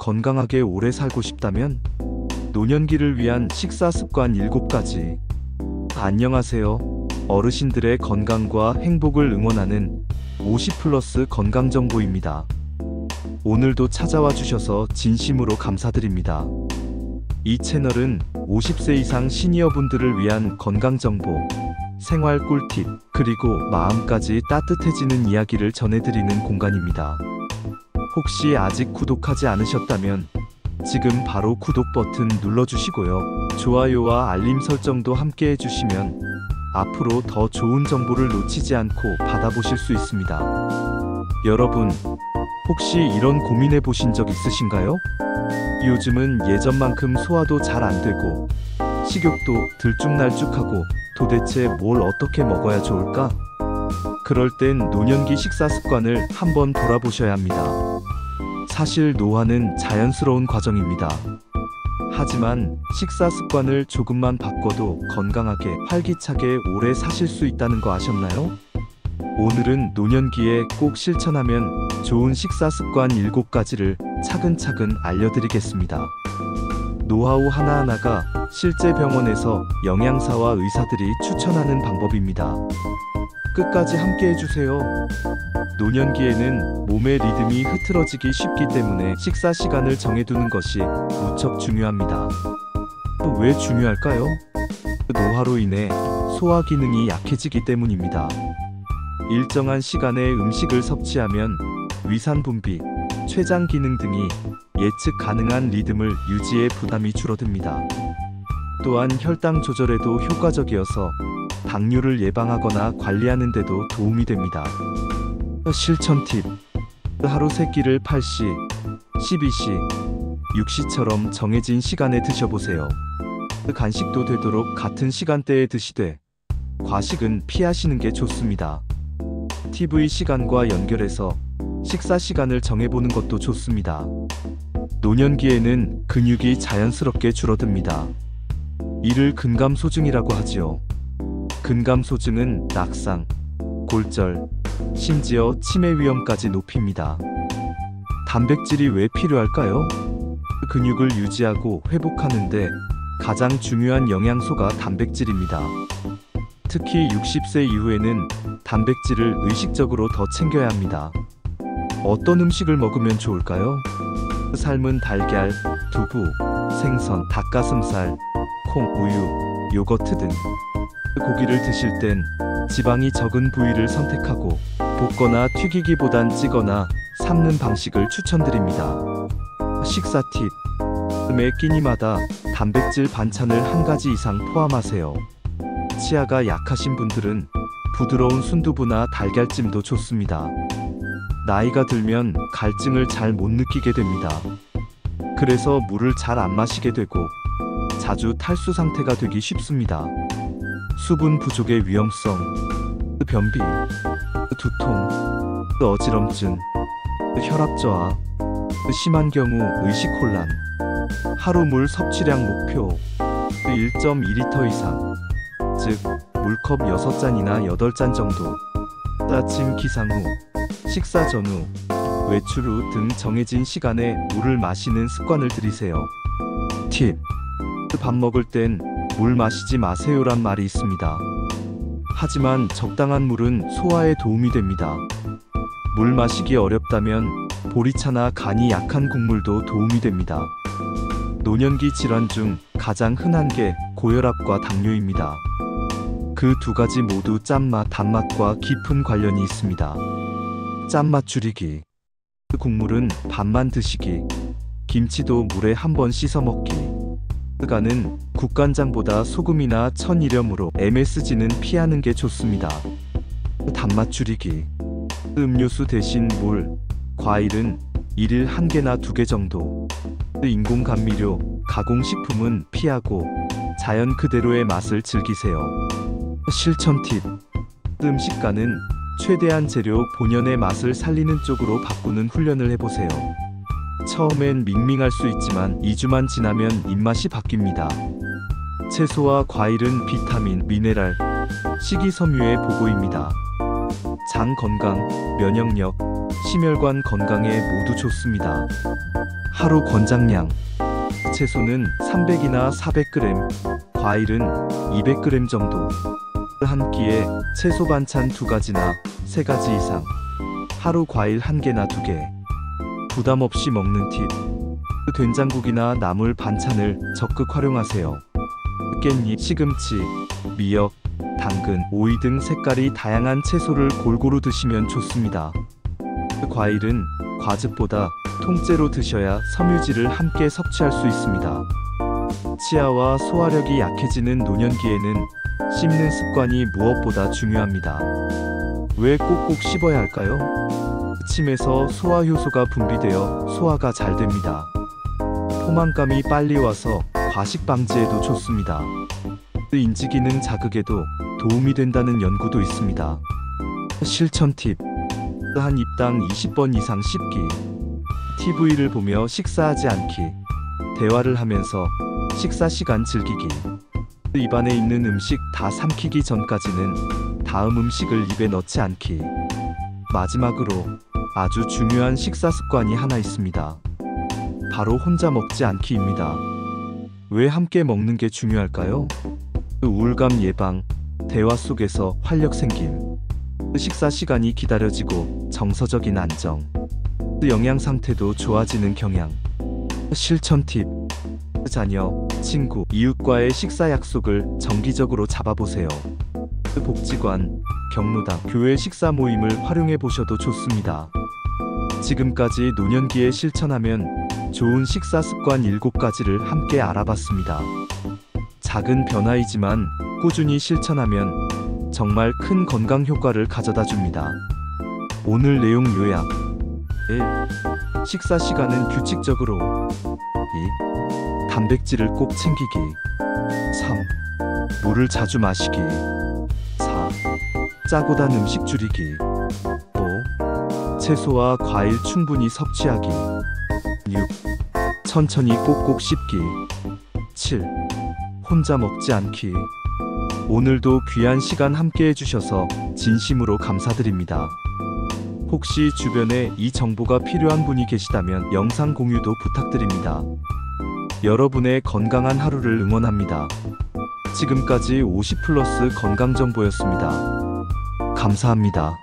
건강하게 오래 살고 싶다면 노년기를 위한 식사 습관 7가지. 안녕하세요. 어르신들의 건강과 행복을 응원하는 50+ 건강 정보입니다. 오늘도 찾아와 주셔서 진심으로 감사드립니다. 이 채널은 50세 이상 시니어분들을 위한 건강 정보, 생활 꿀팁, 그리고 마음까지 따뜻해지는 이야기를 전해드리는 공간입니다. 혹시 아직 구독하지 않으셨다면 지금 바로 구독 버튼 눌러주시고요. 좋아요와 알림 설정도 함께 해주시면 앞으로 더 좋은 정보를 놓치지 않고 받아보실 수 있습니다. 여러분, 혹시 이런 고민해 보신 적 있으신가요? 요즘은 예전만큼 소화도 잘 안 되고 식욕도 들쭉날쭉하고 도대체 뭘 어떻게 먹어야 좋을까? 그럴 땐 노년기 식사 습관을 한번 돌아보셔야 합니다. 사실 노화는 자연스러운 과정입니다. 하지만 식사 습관을 조금만 바꿔도 건강하게 활기차게 오래 사실 수 있다는 거 아셨나요? 오늘은 노년기에 꼭 실천하면 좋은 식사 습관 7가지를 차근차근 알려드리겠습니다. 노하우 하나하나가 실제 병원에서 영양사와 의사들이 추천하는 방법입니다. 끝까지 함께 해주세요. 노년기에는 몸의 리듬이 흐트러지기 쉽기 때문에 식사 시간을 정해두는 것이 무척 중요합니다. 왜 중요할까요? 노화로 인해 소화 기능이 약해지기 때문입니다. 일정한 시간에 음식을 섭취하면 위산 분비, 췌장 기능 등이 예측 가능한 리듬을 유지해 부담이 줄어듭니다. 또한 혈당 조절에도 효과적이어서 당뇨를 예방하거나 관리하는 데도 도움이 됩니다. 실천 팁. 하루 3끼를 8시, 12시, 6시처럼 정해진 시간에 드셔보세요. 간식도 되도록 같은 시간대에 드시되 과식은 피하시는 게 좋습니다. TV 시간과 연결해서 식사 시간을 정해보는 것도 좋습니다. 노년기에는 근육이 자연스럽게 줄어듭니다. 이를 근감소증이라고 하지요. 근감소증은 낙상, 골절, 심지어 치매 위험까지 높입니다. 단백질이 왜 필요할까요? 근육을 유지하고 회복하는데 가장 중요한 영양소가 단백질입니다. 특히 60세 이후에는 단백질을 의식적으로 더 챙겨야 합니다. 어떤 음식을 먹으면 좋을까요? 삶은 달걀, 두부, 생선, 닭가슴살, 콩, 우유, 요거트 등. 고기를 드실 땐 지방이 적은 부위를 선택하고 볶거나 튀기기보단 찌거나 삶는 방식을 추천드립니다. 식사 팁. 매 끼니마다 단백질 반찬을 1가지 이상 포함하세요. 치아가 약하신 분들은 부드러운 순두부나 달걀찜도 좋습니다. 나이가 들면 갈증을 잘 못 느끼게 됩니다. 그래서 물을 잘 안 마시게 되고 자주 탈수 상태가 되기 쉽습니다. 수분 부족의 위험성, 변비, 두통, 어지럼증, 혈압 저하, 심한 경우 의식혼란. 하루 물 섭취량 목표 1.2리터 이상, 즉 물컵 6잔이나 8잔 정도. 아침 기상 후, 식사 전후, 외출 후 등 정해진 시간에 물을 마시는 습관을 들이세요. 팁. 밥 먹을 땐 물 마시지 마세요란 말이 있습니다. 하지만 적당한 물은 소화에 도움이 됩니다. 물 마시기 어렵다면 보리차나 간이 약한 국물도 도움이 됩니다. 노년기 질환 중 가장 흔한 게 고혈압과 당뇨입니다. 그 2가지 모두 짠맛, 단맛과 깊은 관련이 있습니다. 짠맛 줄이기. 국물은 반만 드시기. 김치도 물에 한번 씻어 먹기. 간은 국간장보다 소금이나 천일염으로 MSG는 피하는 게 좋습니다. 단맛 줄이기. 음료수 대신 물, 과일은 1일 1개나 2개 정도. 인공 감미료, 가공식품은 피하고 자연 그대로의 맛을 즐기세요. 실천 팁. 음식간은 최대한 재료 본연의 맛을 살리는 쪽으로 바꾸는 훈련을 해보세요. 처음엔 밍밍할 수 있지만 2주만 지나면 입맛이 바뀝니다. 채소와 과일은 비타민, 미네랄, 식이섬유의 보고입니다. 장 건강, 면역력, 심혈관 건강에 모두 좋습니다. 하루 권장량 채소는 300이나 400g, 과일은 200g 정도. 한 끼에 채소 반찬 2가지나 3가지 이상. 하루 과일 1개나 2개. 부담 없이 먹는 팁. 된장국이나 나물 반찬을 적극 활용하세요. 깻잎, 시금치, 미역, 당근, 오이 등 색깔이 다양한 채소를 골고루 드시면 좋습니다. 과일은 과즙보다 통째로 드셔야 섬유질을 함께 섭취할 수 있습니다. 치아와 소화력이 약해지는 노년기에는 씹는 습관이 무엇보다 중요합니다. 왜 꼭꼭 씹어야 할까요? 침에서 소화효소가 분비되어 소화가 잘 됩니다. 포만감이 빨리 와서 과식 방지에도 좋습니다. 인지기능 자극에도 도움이 된다는 연구도 있습니다. 실천 팁. 한 입당 20번 이상 씹기. TV를 보며 식사하지 않기. 대화를 하면서 식사 시간 즐기기. 입안에 있는 음식 다 삼키기 전까지는 다음 음식을 입에 넣지 않기. 마지막으로 아주 중요한 식사 습관이 하나 있습니다. 바로 혼자 먹지 않기입니다. 왜 함께 먹는 게 중요할까요? 우울감 예방, 대화 속에서 활력 생김, 식사 시간이 기다려지고 정서적인 안정, 영양 상태도 좋아지는 경향. 실천 팁. 자녀, 친구, 이웃과의 식사 약속을 정기적으로 잡아보세요. 복지관, 경로당, 교회 식사 모임을 활용해 보셔도 좋습니다. 지금까지 노년기에 실천하면 좋은 식사 습관 7가지를 함께 알아봤습니다. 작은 변화이지만 꾸준히 실천하면 정말 큰 건강 효과를 가져다 줍니다. 오늘 내용 요약. 1. 식사 시간은 규칙적으로. 2. 단백질을 꼭 챙기기. 3. 물을 자주 마시기. 4. 짜고 단 음식 줄이기. 5. 채소와 과일 충분히 섭취하기. 6. 천천히 꼭꼭 씹기. 7. 혼자 먹지 않기. 오늘도 귀한 시간 함께 해주셔서 진심으로 감사드립니다. 혹시 주변에 이 정보가 필요한 분이 계시다면 영상 공유도 부탁드립니다. 여러분의 건강한 하루를 응원합니다. 지금까지 50+ 건강정보였습니다. 감사합니다.